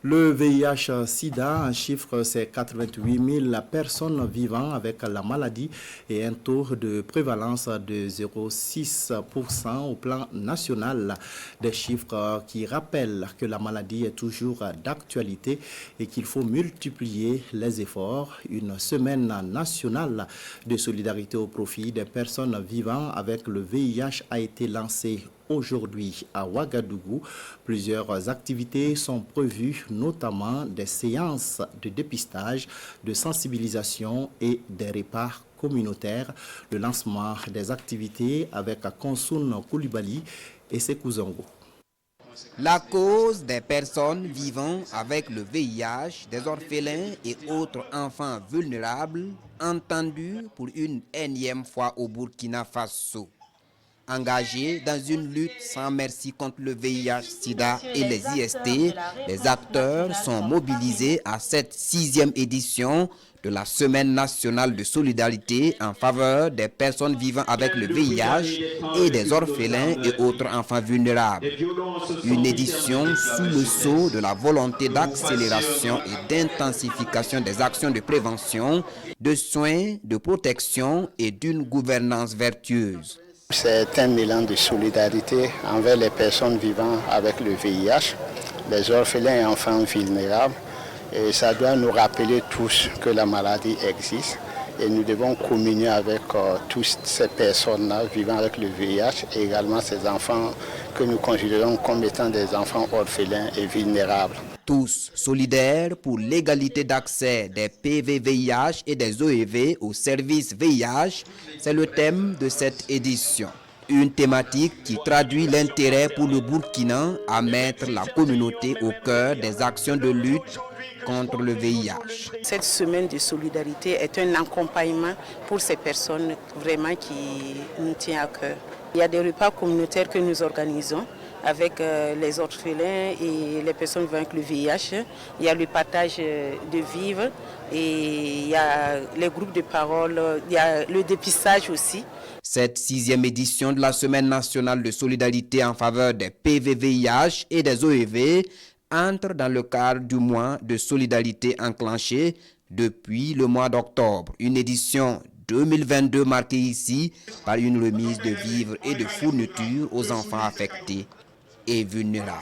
Le VIH-Sida, un chiffre, c'est 88 000 personnes vivant avec la maladie et un taux de prévalence de 0,6% au plan national. Des chiffres qui rappellent que la maladie est toujours d'actualité et qu'il faut multiplier les efforts. Une semaine nationale de solidarité au profit des personnes vivant avec le VIH a été lancée aujourd'hui à Ouagadougou. Plusieurs activités sont prévues, notamment des séances de dépistage, de sensibilisation et des repas communautaires. Le lancement des activités avec Konsoun Koulibaly et Sekou Zongo. La cause des personnes vivant avec le VIH, des orphelins et autres enfants vulnérables, entendus pour une énième fois au Burkina Faso. Engagés dans une lutte sans merci contre le VIH-Sida et les IST, les acteurs sont mobilisés à cette 6e édition de la Semaine nationale de solidarité en faveur des personnes vivant avec le VIH et des orphelins et autres enfants vulnérables. Une édition sous le sceau de la volonté d'accélération et d'intensification des actions de prévention, de soins, de protection et d'une gouvernance vertueuse. C'est un élan de solidarité envers les personnes vivant avec le VIH, les orphelins et enfants vulnérables. Et ça doit nous rappeler tous que la maladie existe et nous devons communier avec toutes ces personnes-là vivant avec le VIH et également ces enfants que nous considérons comme étant des enfants orphelins et vulnérables. Tous solidaires pour l'égalité d'accès des PV-VIH et des OEV aux services VIH, c'est le thème de cette édition. Une thématique qui traduit l'intérêt pour le Burkina à mettre la communauté au cœur des actions de lutte contre le VIH. Cette semaine de solidarité est un accompagnement pour ces personnes vraiment qui nous tient à cœur. Il y a des repas communautaires que nous organisons avec les orphelins et les personnes vivant avec le VIH. Il y a le partage de vivres et il y a les groupes de parole, il y a le dépistage aussi. Cette 6e édition de la Semaine nationale de solidarité en faveur des PV-VIH et des OEV entre dans le cadre du mois de solidarité enclenché depuis le mois d'octobre. Une édition 2022 marquée ici par une remise de vivres et de fournitures aux enfants affectés et vulnérables.